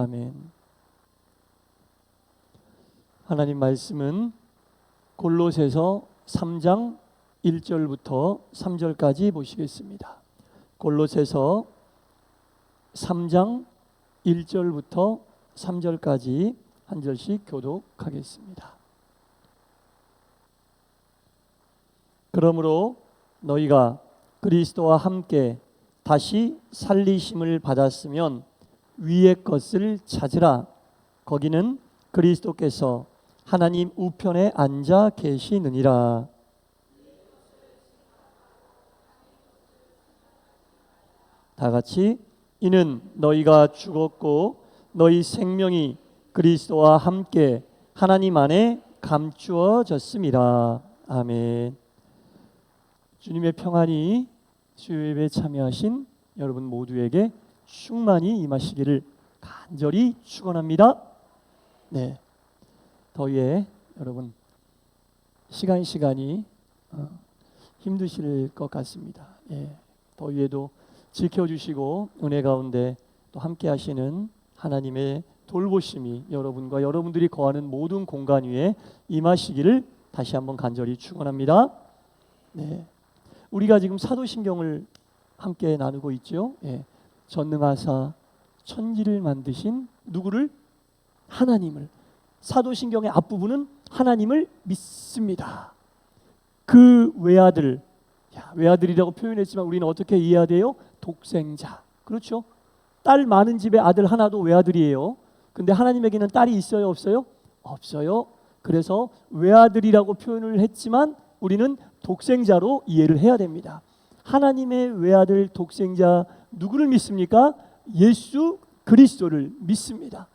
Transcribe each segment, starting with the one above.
아멘. 하나님 말씀은 골로새서 3장 1절부터 3절까지 보시겠습니다. 골로새서 3장 1절부터 3절까지 한 절씩 교독하겠습니다. 그러므로 너희가 그리스도와 함께 다시 살리심을 받았으면 위의 것을 찾으라. 거기는 그리스도께서 하나님 우편에 앉아 계시느니라. 다 같이 이는 너희가 죽었고 너희 생명이 그리스도와 함께 하나님 안에 감추어졌음이라. 아멘. 주님의 평안이 수요 예배에 참여하신 여러분 모두에게 충만히 임하시기를 간절히 축원합니다. 네, 더위에 여러분 시간이 힘드실 것 같습니다. 더위에도 지켜주시고 은혜 가운데 또 함께 하시는 하나님의 돌보심이 여러분과 여러분들이 거하는 모든 공간 위에 임하시기를 다시 한번 간절히 축원합니다. 네, 우리가 지금 사도신경을 함께 나누고 있죠. 전능하사 천지를 만드신 누구를? 하나님을. 사도신경의 앞부분은 하나님을 믿습니다. 그 외아들, 외아들이라고 표현했지만 우리는 어떻게 이해해야 돼요? 독생자. 그렇죠? 딸 많은 집에 아들 하나도 외아들이에요. 근데 하나님에게는 딸이 있어요, 없어요? 없어요. 그래서 외아들이라고 표현을 했지만 우리는 독생자로 이해를 해야 됩니다. 하나님의 외아들 독생자 누구를 믿습니까? 예수 그리스도를 믿습니다.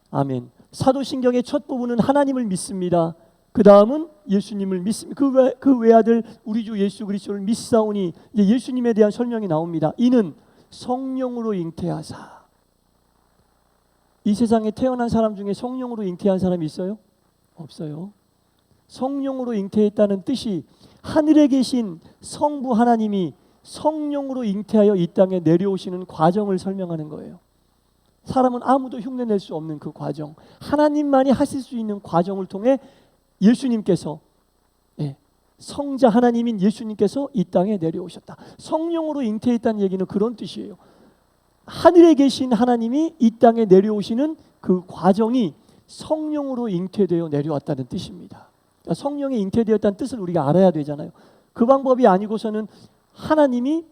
아멘. 사도신경의 첫 부분은 하나님을 믿습니다. 그 다음은 예수님을 믿습니다. 그 외아들 우리 주 예수 그리스도를 믿사오니 이제 예수님에 대한 설명이 나옵니다. 이는 성령으로 잉태하사. 이 세상에 태어난 사람 중에 성령으로 잉태한 사람이 있어요? 없어요. 성령으로 잉태했다는 뜻이 하늘에 계신 성부 하나님이 성령으로 잉태하여 이 땅에 내려오시는 과정을 설명하는 거예요. 사람은 아무도 흉내낼 수 없는 그 과정, 하나님만이 하실 수 있는 과정을 통해 예수님께서, 성자 하나님인 예수님께서 이 땅에 내려오셨다. 성령으로 잉태했다는 얘기는 그런 뜻이에요. 하늘에 계신 하나님이 이 땅에 내려오시는 그 과정이 성령으로 잉태되어 내려왔다는 뜻입니다. 그러니까 성령이 잉태되었다는 뜻을 우리가 알아야 되잖아요. 그 방법이 아니고서는 하나님이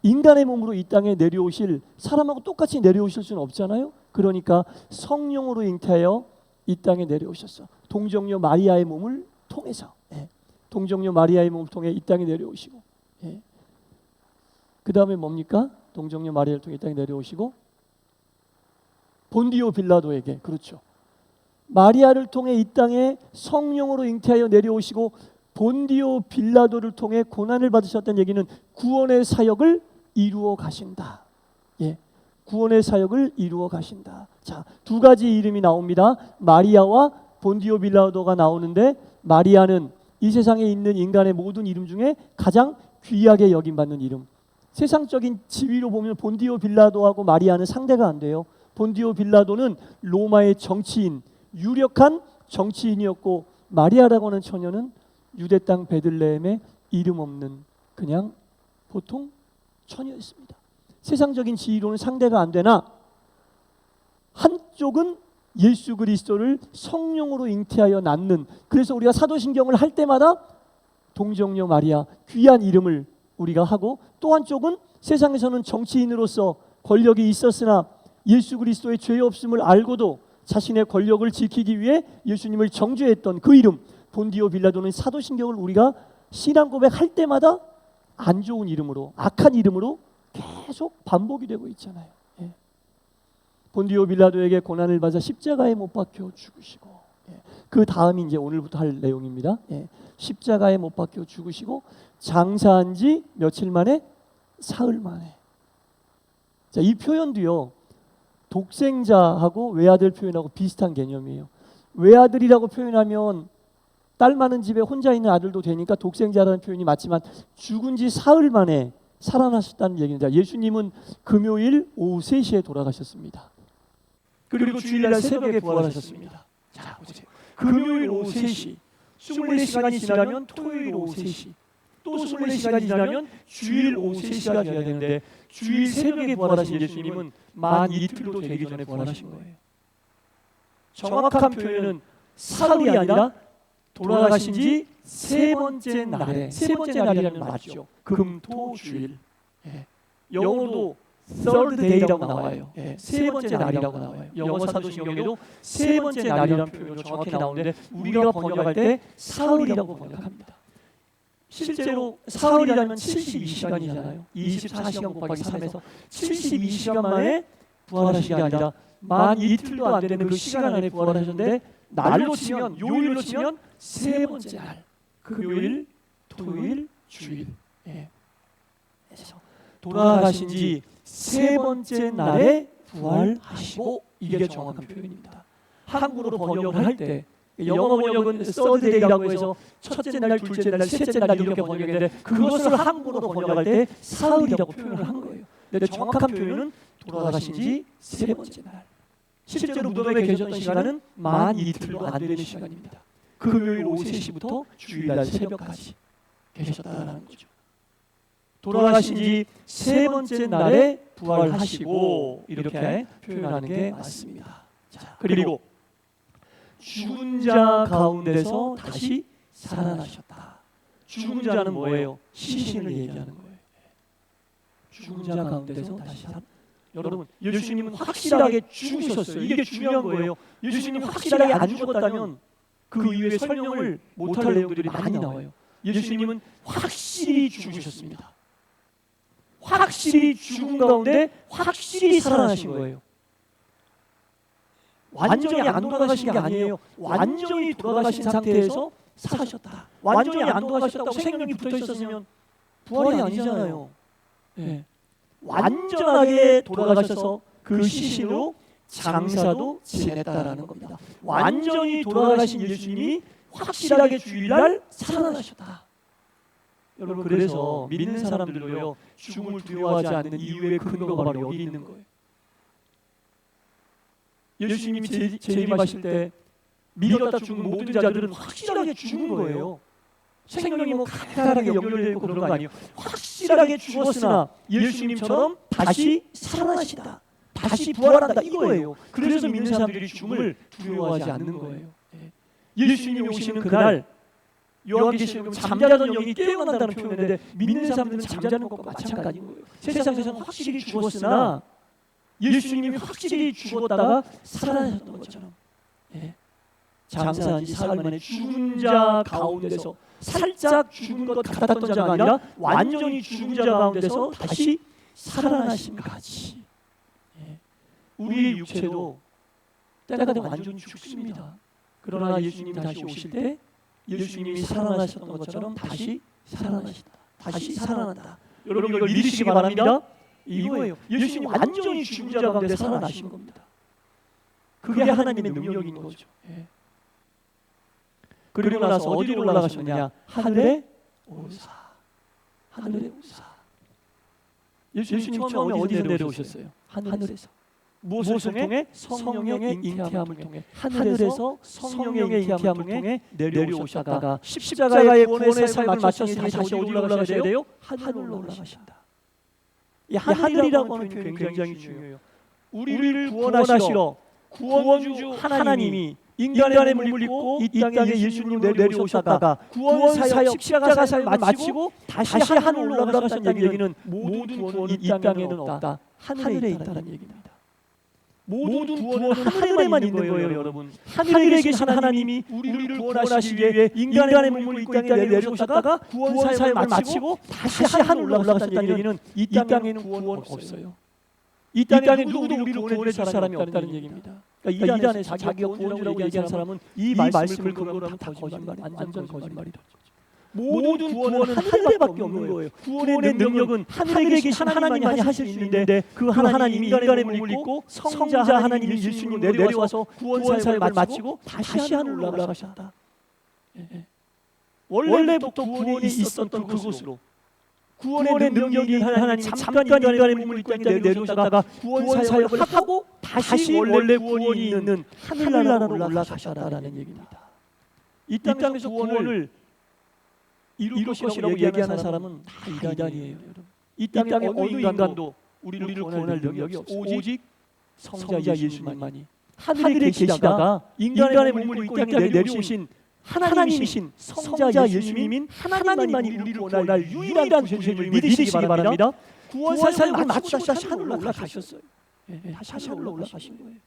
인간의 몸으로 이 땅에 내려오실, 사람하고 똑같이 내려오실 수는 없잖아요. 그러니까 성령으로 잉태하여 이 땅에 내려오셨어. 동정녀 마리아의 몸을 통해서, 동정녀 마리아의 몸을 통해 이 땅에 내려오시고, 그 다음에 뭡니까? 동정녀 마리아를 통해 이 땅에 내려오시고 본디오 빌라도에게, 그렇죠, 마리아를 통해 이 땅에 성령으로 잉태하여 내려오시고 본디오 빌라도를 통해 고난을 받으셨다는 얘기는 구원의 사역을 이루어 가신다. 구원의 사역을 이루어 가신다. 자, 두 가지 이름이 나옵니다. 마리아와 본디오 빌라도가 나오는데, 마리아는 이 세상에 있는 인간의 모든 이름 중에 가장 귀하게 여김받는 이름. 세상적인 지위로 보면 본디오 빌라도하고 마리아는 상대가 안 돼요. 본디오 빌라도는 로마의 정치인, 유력한 정치인이었고, 마리아라고 하는 처녀는 유대 땅 베들레헴에 이름 없는 그냥 보통 처녀였습니다. 세상적인 지위로는 상대가 안 되나, 한쪽은 예수 그리스도를 성령으로 잉태하여 낳는, 그래서 우리가 사도신경을 할 때마다 동정녀 마리아, 귀한 이름을 우리가 하고, 또 한쪽은 세상에서는 정치인으로서 권력이 있었으나 예수 그리스도의 죄 없음을 알고도 자신의 권력을 지키기 위해 예수님을 정죄했던 그 이름, 본디오 빌라도는 사도신경을 우리가 신앙 고백할 때마다 안 좋은 이름으로, 악한 이름으로 계속 반복이 되고 있잖아요. 본디오 빌라도에게 고난을 받아 십자가에 못 박혀 죽으시고, 그 다음이 이제 오늘부터 할 내용입니다. 십자가에 못 박혀 죽으시고 장사한 지 며칠 만에? 사흘 만에. 자, 이 표현도요, 독생자하고 외아들 표현하고 비슷한 개념이에요. 외아들이라고 표현하면 딸 많은 집에 혼자 있는 아들도 되니까 독생자라는 표현이 맞지만, 죽은 지 사흘 만에 살아나셨다는 얘기입니다. 예수님은 금요일 오후 3시에 돌아가셨습니다. 그리고 주일날 새벽에 부활하셨습니다. 자, 보세요. 금요일 오후 3시, 24시간이 지나면 토요일 오후 3시, 또 24시간이 지나면 주일 오후 3시가 되어야 되는데 주일 새벽에 부활하신 예수님은 만 이틀도 되기 전에 부활하신 거예요. 정확한 표현은 사흘이 아니라 돌아가신 지 세 번째 날에, 세 번째 날이라면 맞죠. 금, 토, 주일. 영어도 third day라고 나와요. 세 번째 날이라고 나와요. 영어 사도신경에도 세 번째 날이라는 표현으로 정확히 나오는데 우리가 번역할 때 사흘이라고 번역합니다. 실제로 사흘이라면 72시간이잖아요. 24시간 곱하기 3에서 72시간 만에 부활하신 게 아니라 만 이틀도 안 되는 그 시간 안에 부활하셨는데 날로 치면, 요일로 치면 세 번째 날, 금요일, 토요일, 주일. 그래서 돌아가신 지 세 번째 날에 부활하시고, 이게 정확한 표현입니다. 한국어로 번역을 할 때 영어 번역은 third day라고 해서 첫째 날, 둘째 날, 셋째 날 이렇게 번역했는데 그것을 한국어로 번역할 때 사흘이라고 표현을 한 거예요. 근데 정확한 표현은 돌아가신 지 세 번째 날. 실제로 무덤에 계셨던 시간은 만 이틀도 안 되는 시간입니다. 금요일 오후 3시부터 주일날 새벽까지 계셨다는 거죠. 돌아가신 지 세 번째 날에 부활하시고 이렇게 표현하는 게 맞습니다. 자, 그리고 죽은 자 가운데서 다시 살아나셨다. 죽은 자는 뭐예요? 시신을 얘기하는 거예요. 죽은 자 가운데서 다시 살아. 여러분, 예수님은 확실하게 죽으셨어요. 이게 중요한 거예요. 예수님이 확실하게 안 죽었다면 그 이후에 설명을 못할 내용들이 많이 나와요. 예수님은 확실히 죽으셨습니다. 확실히 죽은 가운데 확실히 살아나신 거예요. 완전히 안 돌아가신 게 아니에요. 완전히 돌아가신 상태에서 사셨다. 완전히 안 돌아가셨다고 생명이 붙어 있었으면 부활이 아니잖아요. 완전하게 돌아가셔서 그 시신으로 장사도 지냈다라는 겁니다. 완전히 돌아가신 예수님이 확실하게 주일날 살아나셨다. 여러분, 그래서 믿는 사람들도요, 죽음을 두려워하지 않는 이유의 근거가 바로 여기 있는 거예요. 예수님이 재림하실 때 믿었다 죽은 모든 자들은 확실하게 죽은 거예요. 생명이 뭐 간단하게 연결되어 있고 그런 거 아니에요. 확실하게 죽었으나 예수님처럼 다시 살아나신다, 다시 부활한다, 이거예요. 그래서 믿는 사람들이 죽음을 두려워하지 않는 거예요. 예수님이 오시는 그날 요한계시록은 잠자던 영이 깨어난다는 표현인데 믿는 사람들은 잠자는 것과 마찬가지인 거예요. 세상에서는 확실히 죽었으나 예수님이 확실히 죽었다가 살아나셨던 것처럼 장사한 지 사흘 만에 죽은 자 가운데서 살짝 죽은 것 같았던 자가 아니라 완전히 죽은 자 가운데서 다시 살아나신 같이 우리의 육체도 때가 되면 완전히 죽습니다. 그러나 예수님이 다시 오실 때 예수님이 살아나셨던 것처럼 다시 살아나신다, 다시 살아난다. 여러분, 이걸 믿으시기 바랍니다. 이거예요. 예수님이 완전히 죽은 자 가운데 살아나신 겁니다. 그게 하나님의 능력인 거죠. 그리고 나서 어디로 올라가셨느냐? 하늘에 오사. 하늘에 오사. 예수님 처음에 어디서 내려오셨어요? 하늘에서. 무엇을 통해? 성령의 잉태함을 통해. 하늘에서 성령의 잉태함을 통해 내려오셨다가 십자가의 구원의 삶을 마쳤으니 다시 어디로 올라가셔야 돼요? 하늘로 올라가신다. 이 하늘이라고 하는 표현이 굉장히 중요해요. 우리를 구원하시러 구원주 하나님이 인간의 몸을 입고 이 땅에 예수님으로 내려오셨다가 구원 사역, 십자가 사역을 마치고 다시 하늘로 올라가셨다는 얘기는 모든 구원은 이 땅에는 없다, 하늘에 있다는 얘기입니다. 모든 구원은 하늘에만 있는 거예요, 여러분. 하늘에 계신 하나님이 우리를 구원하시기 위해 인간의 몸을 입고 이 땅에 내려오셨다가 구원 사역을 마치고 다시 하늘로 올라가셨다는 얘기는 이 땅에는 구원 없어요. 이 땅에 누구도 우리를 구원해 줄 사람이 없다는 얘기입니다. 그러니까 이 안에 자기가 구원주라고 얘기하는 사람은 이 말씀을 근거로 하면 다 거짓말, 완전 거짓말이다. 모든 구원은 하늘에밖에 없는 거예요. 구원의 능력은 하늘에 계신 하나님만이 하실 수 있는데 그 하나님이 인간의 몸을 입고 성자 하나님이 예수님으로 내려와서 구원 사역을 마치고 다시 하늘로 올라가셨다. 원래부터 구원이 있었던 그곳으로, 구원의 능력이 있는 하나님이 잠깐 인간의 몸을 입고 이 땅에 내려오셨다가 구원 사역을 하고 다시 원래 구원이 있는 하늘나라로 올라가셨다라는 얘기입니다. 이 땅에서 구원을 이룰 것이라고 얘기하는 사람은 다 이단이에요. 여러분. 이 땅에 어느 인간도 우리를 구원할 능력이 없어요. 오직 성자 예수님만이 하늘에 계시다가 인간의 몸을 입고 이 땅에 내려오신 하나님이신 성자 예수님인 하나님만이 우리를 구원할 유일한 구주님을 믿으시기 바랍니다. 구원 사역을 마치고 다시 하늘로 올라가셨어요. 다시 하늘로 올라가신 거예요.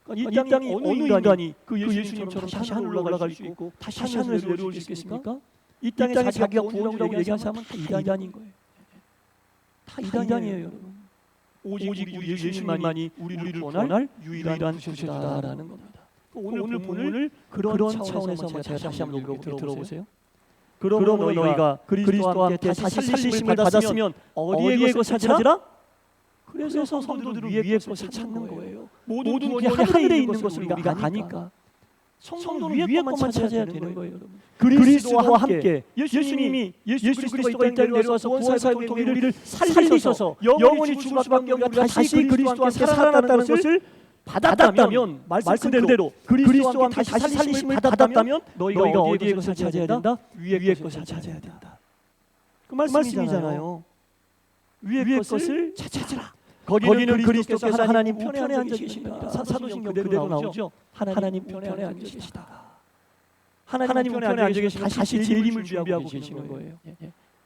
그러니까 이 땅에 어느 인간이 그 예수님처럼 다시 하늘로 올라갈 수 있고 다시 하늘에서 내려올 수 있겠습니까? 이 땅에 자기가 구원이라고 얘기한 사람은 다 이단인 거예요. 다 이단이에요, 여러분. 오직 우리 예수님만이 우리를 구원할 유일한 구주다라는 겁니다. 오늘 본문을 그런 차원에서 제가 다시 한번 들어보세요. 그러므로 너희가 그리스도와 함께 다시 살리심을 받았으면 어디에 것을 찾으라? 그래서 성도들은 위의 것을 찾는 거예요. 모든 구원이 하늘에 있는 것을 우리가 아니까 성도는 위의 것만 찾아야 되는 거예요. 여러분. 그리스도와 함께 예수님이 예수 그리스도가 이 땅에 내려와서 구원 사역을 통해 우리를 살리셔서 영원히 죽을 수밖에 없는 우리가 다시 그리스도와 함께 살아났다는 것을 받았다면 말씀 그대로 그리스도와 함께 다시 살리심을 받았다면 너희가 어디에 것을 찾아야 된다? 위의 것을 찾아야 된다. 그 말씀이잖아요. 위의 것을 찾으라. 거기는 그리스도께서 하나님 편에 앉아 계십니다. 사도신경 그대로 나오죠. 하나님 편에 앉아 계시다가 하나님 편에 앉아 계시면 다시 재림을 준비하고 계시는 거예요.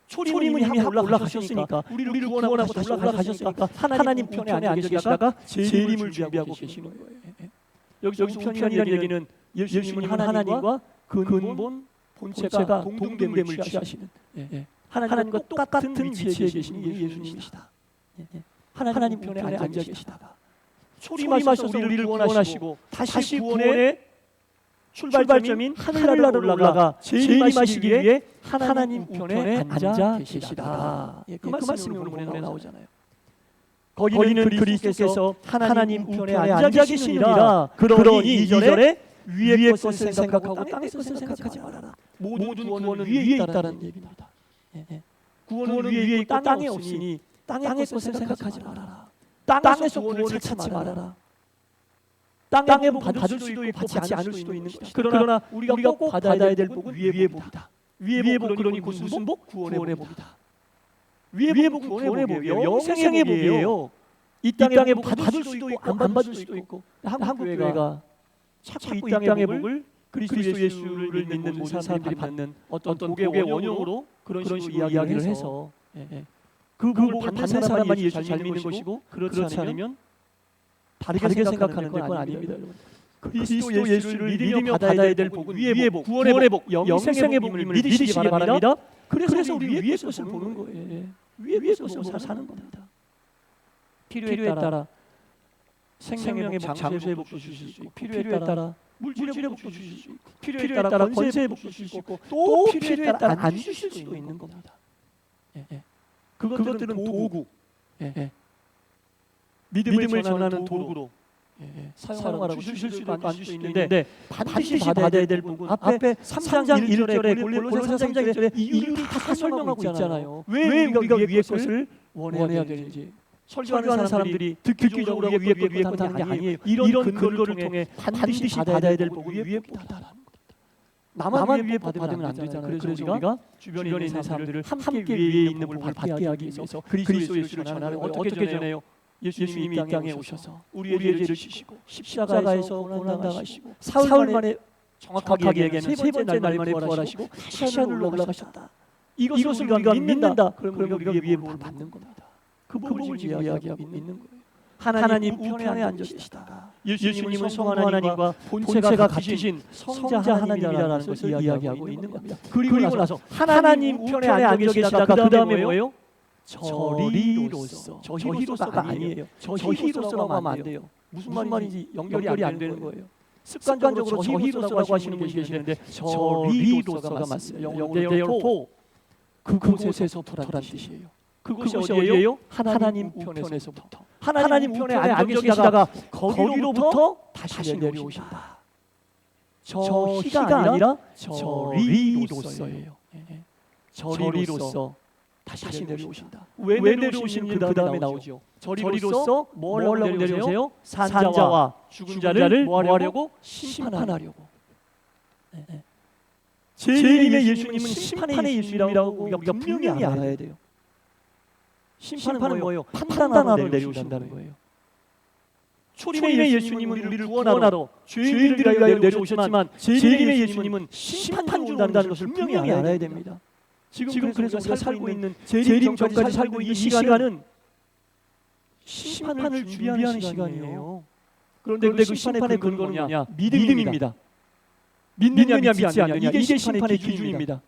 초림은 이미 올라가셨으니까 우리를 구원하고 다시 올라가셨으니까 하나님 편에 앉아 계시다가 재림을 준비하고 계시는 거예요. 여기서 우편이라는 얘기는 예수님은 하나님과 근본 본체가 동등됨을 취하시는 하나님과 똑같은 위치에 계시는 예수님이시다. 하나님 편에 앉아 계시다가 초림하셔서 우리를 구원하시고 다시 구원의 출발점인 하늘나라로 올라가 재림하시기 위해 하나님 편에 앉아 계시다. 그 말씀이 오늘 본문에 나오잖아요. 거기는 그리스도께서 하나님 편에 앉아 계시니라. 그러니 이전에 위의 것을 생각하고 땅의 것을 생각하지 말아라. 모든 구원은 위에 있다는 얘기입니다. 구원은 위에 있고 땅에 없으니 땅의 것을 생각하지 말아라. 땅에서 구원을 찾지 말아라. 땅에 받을 수도 있고 받지 않을 수도 있는 것이다. 그러나 우리가 꼭 받아야 될 복은 위의 복이다. 위의 복 그러니 무슨 복? 구원의 복이다. 위의 복은 구원의 복이에요. 영생의 복이에요. 이 땅의 복 받을 수도 있고 안 받을 수도 있고 한국 교회가 자꾸 이 땅의 복을 그리스도 예수를 믿는 모든 사람들이 받는 어떤 복의 원형으로 그런 식으로 이야기를 해서 그 복을 받는 사람만이 예수 잘 믿는 것이고 그렇지 않으면 다르게 생각하는 건 아닙니다. 그리스도 예수를 믿으며 받아야 될 복은 위의 복, 구원의 복, 영생의 복임을 믿으시기 바랍니다. 그래서 우리 위의 것을 보는 거예요. 위의 것을 사는 겁니다. 필요에 따라 생명의 복, 장수의 복도 주실 수 있고 필요에 따라 물질의 복도 주실 수 있고 필요에 따라 권세의 복도 주실 수 있고 또 필요에 따라 안 주실 수도 있는 겁니다. 그것들은 도구, 믿음을 전하는 도구로 사용하라고 주실 수도 있고 안 주실 수도 있는데 반드시 받아야 될 복은 앞에 3장 1절에 골로새 3장 1절에 이유를 다 설명하고 있잖아요. 왜 우리가 위의 것을 원해야 되는지. 설교하는 사람들이 듣기 좋으라고 위의 것 하는 게 아니에요. 이런 근거를 통해 반드시 받아야 될 복은 위의 복이다라는 겁니다. 나만 위의 복 받으면 안 되잖아요. 그래서 우리가 주변에 있는 사람들을 함께 위에 있는 복을 받게 하기 위해서 그리스도 예수를 전하는 거예요. 어떻게 전해요? 예수님이 이 땅에 오셔서 우리의 죄를 지시고 십자가에서 고난당하시고 사흘 만에 정확하게 얘기하면 세 번째 날 만에 부활하시고 다시 하늘로 올라가셨다. 이것을 우리가 믿는다. 그러면 우리가 위의 복을 받는 겁니다. 그 복을 지금 이야기하고 있는 거예요. 하나님 우편에 앉아 계시다가 예수님은 성부 하나님과 본체가 같으신 성자 하나님이라는 것을 이야기하고 있는 겁니다. 그리고 나서 하나님 우편에 앉아 계시다가 그 다음에 뭐예요? 저리로서. 저희로서가 아니에요. 저희로서라고 하면 안 돼요. 무슨 말인지 연결이 안 되는 거예요. 습관적으로 저희로서라고 하시는 분이 계시는데 저리로서가 맞습니다. 영어로 그곳에서부터란 뜻이에요. 그것이 어디예요? 하나님 우편에서부터. 하나님 우편에 앉아 계시다가 거기로부터 다시 내려오신다. 저희가 아니라 저리로서예요. 저리로서 다시 내려오신다. 왜 내려오시는 그 다음에 나오죠. 저리로서 뭐 하려고 내려오세요? 산자와 죽은 자를 뭐 하려고? 심판하려고. 재림의 예수님은 심판의 예수님이라고 우리가 분명히 알아야 돼요. 심판은 뭐예요? 판단하러 내려오신다는 거예요. 초림의 예수님은 우리를 구원하러 죄인들을 위하여 내려오셨지만 재림의 예수님은 심판 준다는 것을 분명히 알아야 됩니다. 지금 그래서 우리가 살고 있는 재림 전까지 살고 있는 이 시간은 심판을 준비하는 시간이에요. 그런데 그 심판의 근거는 뭐냐? 믿음입니다. 믿느냐 믿지 않느냐, 이게 심판의 기준입니다.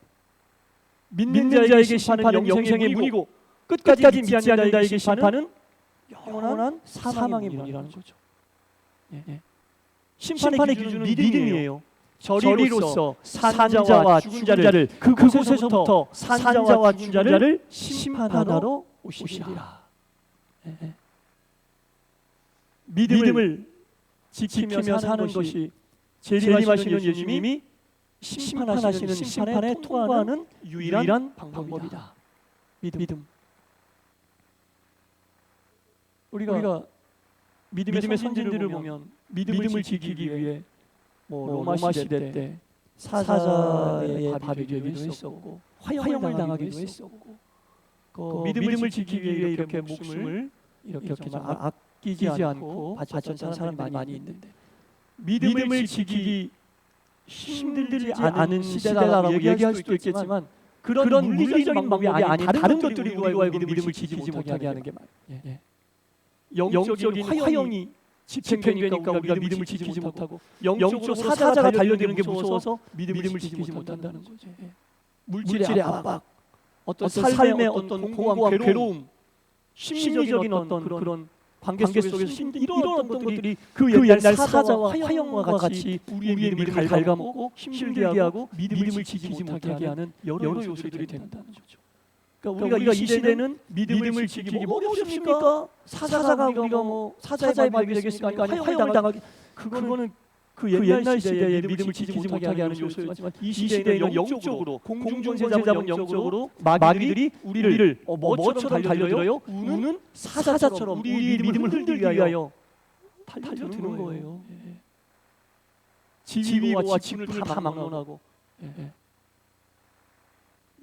믿는 자에게 심판은 영생의 문이고 끝까지 믿지 않는 자에게 심판은 영원한 사망의 문이라는 거죠. 심판의 기준은 믿음이에요. 저리로서 산자와 죽은 자를 그곳에서부터 산자와 죽은 자를 심판하러 오시리라. 믿음을 지키며 사는 것이 재림하시는 예수님이 심판하시는 심판에 통과하는 유일한 방법이다. 믿음. 우리가 믿음의 선진들을 보면 믿음을 지키기 위해 로마 시대 때 사자의 밥이 되기도 했었고 화형을 당하기도 했었고 그 믿음을 지키기 위해 이렇게 목숨을 이렇게 정말 아끼지 않고 바쳤던 사람들이 많이 있는데 믿음을 지키기 힘들지 않은 시대라고 얘기할 수도 있겠지만 그런 물리적인 방법이 아닌 다른 것들이 우리와 믿음을 지키지 못하게 하는 게 말이에요. 영적인 화형이 집행되니까 우리가 믿음을 지키지 못하고 영적으로 사자가 달려드는 게 무서워서 믿음을 지키지 못한다는 거죠. 물질의 압박, 어떤 삶의 어떤 공고함, 괴로움, 심리적인 어떤 그런 관계 속에서 이런 어떤 것들이 그 옛날 사자와 화형과 같이 우리의 믿음을 갉아먹고 힘들게 하고 믿음을 지키지 못하게 하는 여러 요소들이 된다는 거죠. 그러니까 우리가 이 시대는 믿음을 지키기 어렵습니까? 사자가 우리가 사자의 밥이 되겠습니까? 아니 화형을 당하기 그거는 그 옛날 시대에 믿음을 지키지 못하게 하는 요소였지만 이 시대에는 영적으로 공중권세 잡은 영적으로 마귀들이 우리를 뭐처럼 달려들어요? 우는 사자처럼 우리의 믿음을 흔들기 위하여 달려드는 거예요. 지위와 직분을 다 막론하고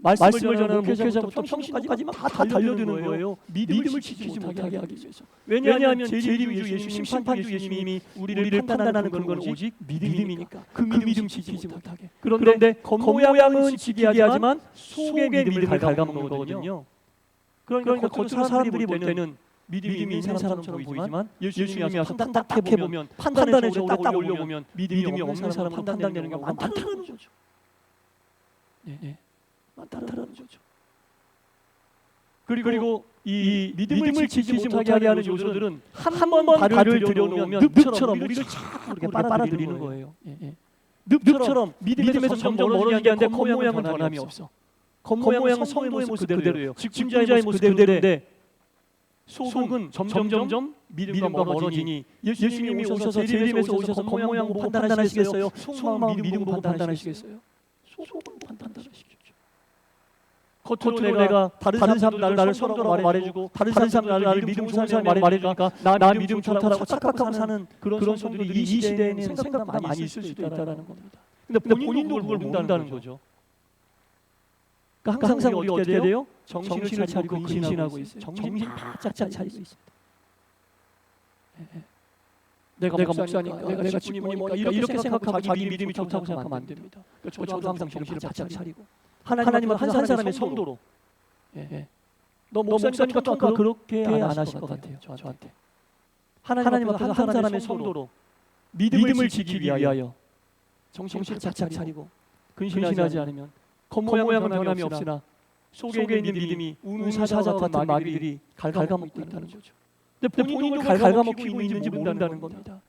말씀을 전하는 목회자부터 평신도까지만 다 달려드는 거예요. 믿음을 지키지 못하게 하기 위해서. 왜냐하면 재림주 예수님, 심판주 예수님이 우리를 판단하는 그건 오직 믿음이니까. 그 믿음 지키지 못하게. 그런데 겉모양은 지키게 하지만 속의 믿음을 갉아먹는 거거든요. 그러니까 겉으로 사람들이 볼 때는 믿음이 있는 사람처럼 보이지만 예수님이 와서 딱딱해 보면 판단의 저울에 딱 올려보면 믿음이 없는 사람은 판단되는 게 많다는 거죠. 많다는 거죠. 그리고 이 믿음을 지키지 못하게 하는 요소들은 한 번 발을 들여놓으면 늪처럼 우리를 자꾸 이렇게 빨아들이는 거예요. 늪처럼 믿음에서 점점 멀어지게 하는데 겉모양은 변함이 없어. 겉모양은 성도의 모습 그대로예요. 직분자의 모습 그대로인데 속은 점점 믿음과 멀어지니 예수님이 오셔서 재림에서 오셔서 겉모양 보고 판단하시겠어요? 속마음 믿음 보고 판단하시겠어요? 속을 판단하시겠죠. 겉으로 내가 다른 사람 나를 성도라고 말해주고 다른 사람 나를 믿음 좋은 사람이 말해주니까 나 믿음 좋다라고 착각하고 사는 그런 성도들이 이 시대에는 생각보다 많이 있을 수도 있다는 겁니다. 근데 본인도 그걸 모른다는 거죠. 그러니까 항상 우리가 어떻게 돼요? 정신을 차리고 근신하고 있어요. 정신 바짝 차리고 있습니다. 내가 목사니까 내가 직분이니까 이렇게 생각하고 자기 믿음이 좋다고 생각하면 안 됩니다. 저도 항상 정신을 바짝 차리고 하나님은 한 사람의 성도로 너 목사니까 통과 그렇게 안 하실 것 같아요. 저한테 하나님은 한 사람의 성도로 믿음을 지키기 위하여 정신을 바짝 차리고 근신하지 않으면 겉모양은 변함이 없으나 속에 있는 믿음이 우는 사자와 같은 마귀들이 갉아먹고 있다는 거죠. 근데 본인도 갉아먹히고 있는지 모른다는 겁니다.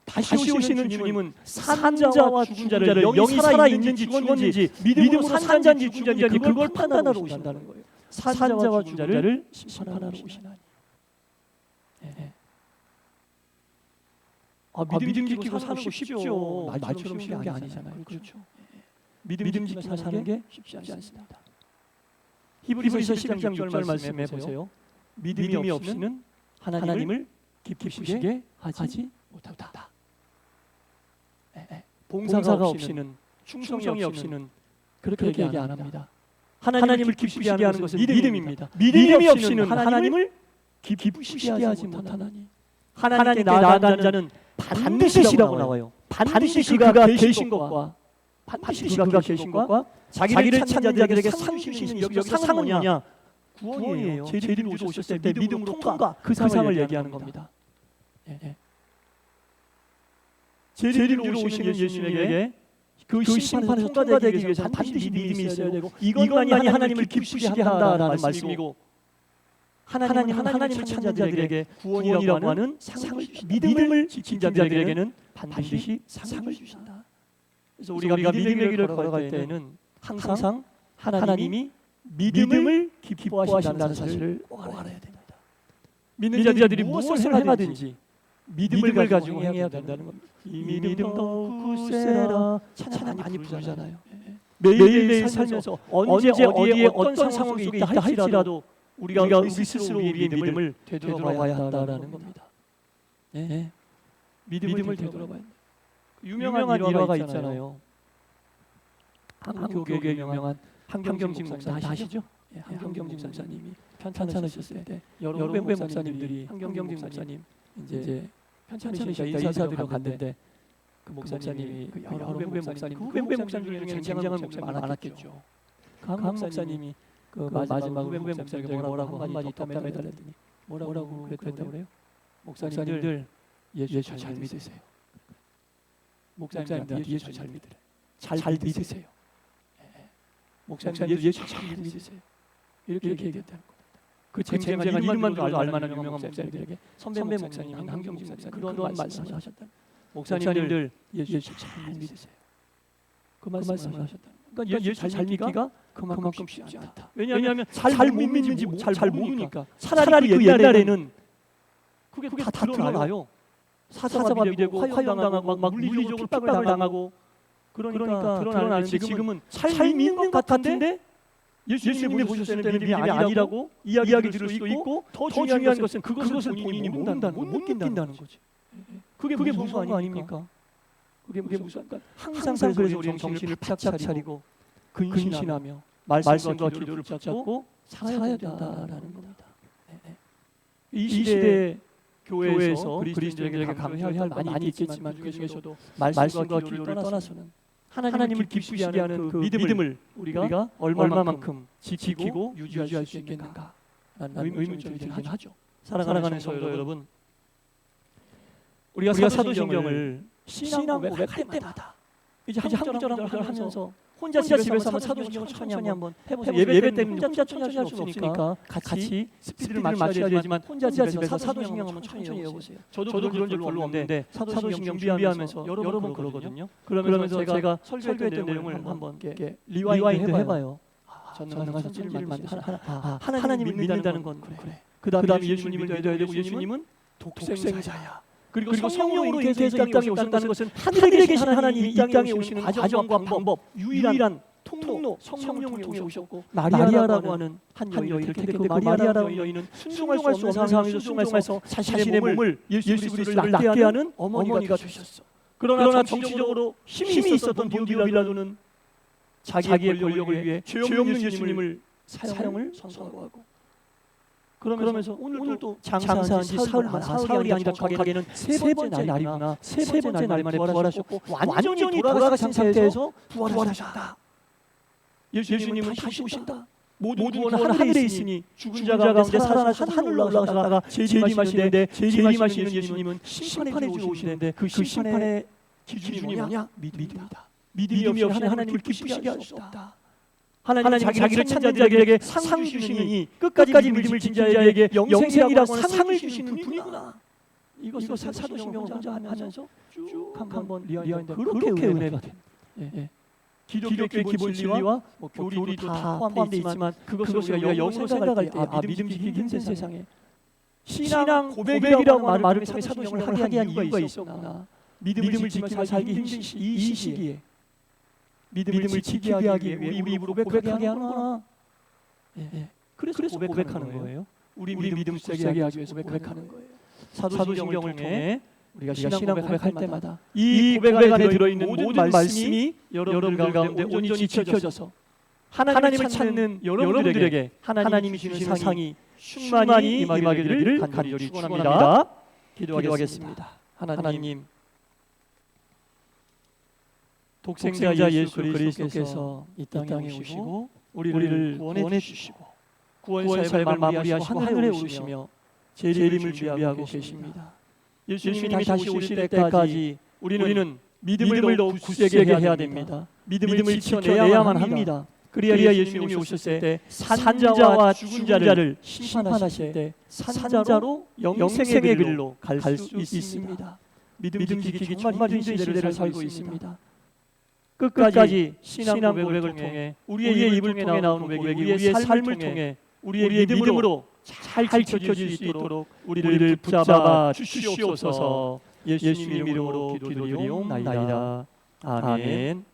다시 오시는 주님은 산자와 죽은 자를 영이 살아있는지 죽었는지 믿음으로 산자인지 죽은 자인지 그걸 판단하러 오신다는 거예요. 산자와 죽은 자를 심판하러 오시나니. 믿음 지키고 사는 거 쉽죠. 말처럼 쉬운 게 아니잖아요. 그렇죠. 믿음 지키고 사는 게 쉽지 않습니다. 히브리서 11장 6절 말씀해 보세요. 믿음이 없이는 하나님을 기쁘시게 하지 못한다. 봉사가 없이는 충성이 없이는 그렇게 얘기 안 합니다. 하나님을 기쁘시게 하는 것은 믿음입니다. 믿음이 없이는 하나님을 기쁘시게 하지 못하나니 하나님께 나아가는 자는 반드시라고 나와요. 반드시 그가 계신 것과 반드시 그가 계신 것과 자기를 찾는 자들에게 상 주시는 여기서 상은 뭐냐? 구원이에요. 재림으로 오셨을 때 믿음으로 통과 그 상을 얘기하는 겁니다. 재림으로 오시는 예수님에게 그 심판에서 통과되기 위해서 반드시 믿음이 있어야 되고 이것만이 하나님을 기쁘시게 한다라는 말씀이고 하나님을 찾는 자들에게 구원이라고 하는 상을 믿음을 지킨 자들에게는 반드시 상을 주신다. 그래서 우리가 믿음의 길을 걸어갈 때에는 항상 하나님이 믿음을 기뻐하신다는 사실을 알아야 됩니다. 믿는 자들이 무엇을 행하든지 믿음을 가지고 행해야 된다는 겁니다. 이 믿음 더욱 굳세라 찬양 많이 부르잖아요. 매일매일 살면서 언제 어디에 어떤 상황에 있다 할지라도 우리가 우리 스스로 우리의 믿음을 되돌아봐야 한다라는 겁니다. 믿음을 되돌아봐야 한다. 유명한 일화가 있잖아요. 한국 교계의 유명한 한경직 목사님 아시죠? 한경직 목사님이 편찮으셨을 때 여러 후배 목사님들이 한경직 목사님 이제 편찮으시니까 인사드리러 갔는데 그 목사님이 여러 후배 목사님 후배 목사님 중에 굉장한 목사님 많았겠죠. 그 목사님이 그 마지막 후배 목사님에게 뭐라고 한마디 답답해달랬더니 뭐라고 그랬다고 그래요? 목사님들 예수 잘 믿으세요. 목사님들 예수 잘 믿으래. 잘 믿으세요. 목사님들 예수 잘 믿으세요. 이렇게 얘기했다는 겁니다. 그 쟁쟁한 이름만 들어도 알만한 유명한 목사님들에게 선배 목사님, 한경직 목사님 그런 말씀을 하셨다. 목사님들 예수 잘 믿으세요. 그 말씀을 하셨다. 그러니까 예수 잘 믿기가 그만큼 쉽지 않다. 왜냐하면 잘 못 믿는지 잘 모르니까. 차라리 그 옛날에는 그게 다 드러나요. 사자밥이 되고 화형당하고 막 물리적으로 핍박을 당하고 그러니까 드러나는데 지금은 잘 믿는 것 같은데 예수님이 보셨을 때는 믿음이 아니라고 이야기 들을 수도 있고 더 중요한 것은 그것을 본인이 못 믿는다는 거지. 그게 무서운 거 아닙니까? 그게 무서운 거. 항상 그래서 우리는 정신을 바짝 차리고 근신하며 말씀과 기도를 붙잡고 살아야 된다라는 겁니다. 이 시대에 교회에서 그리스도인들에게 강해할 할 많이 있겠지만 그 중에서도 말씀과 기도를 떠나서는 하나님을 기쁘시게 하는 그 믿음을 우리가 얼마만큼 지키고 유지할 수 있겠는가라는 의문점이 들긴 하죠. 사랑하는 성도 여러분, 우리가 사도신경을 신앙 고백할 때마다 이제 한 구절 하면서 혼자 집에서 한번 사도신경을 천천히 한번 해보세요. 예배 때문에 혼자 천천히 할 수는 없으니까 같이 스피드를 맞춰야 되지만 혼자 집에서 사도신경 한번 천천히 해보세요. 저도 그런 적 별로 없는데 사도신경 준비하면서 여러 번 그러거든요. 그러면서 제가 설교했던 내용을 한번 리와인드 해봐요. 전능하신 진리를 하나님을 믿는다는 건 그래. 그 다음에 예수님을 믿어야 되고 예수님은 독생자야. 그리고 성령으로 인해서 이 땅에 오신다는 것은 하늘에 계신 하나님이 이 땅에 오시는 과정과 방법, 유일한 통로, 성령을 통해 오셨고 마리아라고 하는 한 여인을 택했고 마리아라고 하는 여인은 순종할 수 없는 상황에서 순종해서 자신의 몸을 예수 그리스도를 낳게 하는 어머니가 되셨어. 그러나 정치적으로 힘이 있었던 본디오 빌라도는 자기의 권력을 위해 죄 없는 예수님을 사형을 선고하고 그러면서 오늘도 장사한 지 사흘이 아니라 정확하게는 세 번째 날이구나. 세 번째 날 만에 부활하셨고 완전히 돌아가신 상태에서 부활하셨다. 예수님은 다시 오신다. 모든 구원은 하늘에 있으니 죽은 자 가운데 살아나셔서 하늘로 올라가셨다가 재림하시는데 재림하시는 예수님은 심판해 주러 오시는데 그 심판의 기준이 뭐냐? 믿음이다. 믿음이 없이 하나님을 기쁘시게 할 수 없다. 하나님 자기를 찾는 자들에게 상 주시니 끝까지 믿음을 진 자에게 영생이라고 하는 상을 주시는 분이구나. 이것을 사도신경 혼자 하면서 쭉 한번 리와인드 그렇게 은혜가 돼. 기독교의 기본 진리와 교리도 다 포함되어 있지만 그것을 우리가 영으로 생각할 때 믿음 지키기 힘든 세상에 신앙 고백이라고 말을 통해 사도신경을 하게 한 이유가 있었구나. 믿음을 지키며 살기 힘든 이 시기에 믿음을 지키게 하기 위해 우리 입으로 고백하게 하는구나. 그래서 고백하는 거예요. 우리 믿음 굳세게 하기 위해서 고백하는 거예요. 사도신경을 통해 우리가 신앙 고백할 때마다 이 고백 안에 들어있는 모든 말씀이 여러분들 가운데 온전히 지켜져서 하나님을 찾는 여러분들에게 하나님이 주시는 상이 충만히 임하게 되기를 간절히 축원합니다. 기도하겠습니다. 하나님, 독생자 예수 그리스도께서 이 땅에 오시고 우리를 구원해 주시고 구원사역을 마무리하시고 하늘에 오르시며 재림을 준비하고 계십니다. 예수님이 다시 오실 때까지 우리는 믿음을 더욱 굳세게 해야 됩니다. 믿음을 지켜내야만 합니다. 그리하여 예수님이 오셨을 때 산자와 죽은 자를 심판하실 때 산자로 영생의 길로 갈 수 있습니다. 믿음 지키기 정말 힘든 시대를 살고 있습니다. 끝까지 신앙 고백을 통해 우리의 입을 통해 나오는 고백이 우리의 삶을 통해 우리의 믿음으로 잘 지켜질 수 있도록 우리를 붙잡아 주시옵소서. 예수님 이름으로 기도드리옵나이다. 아멘.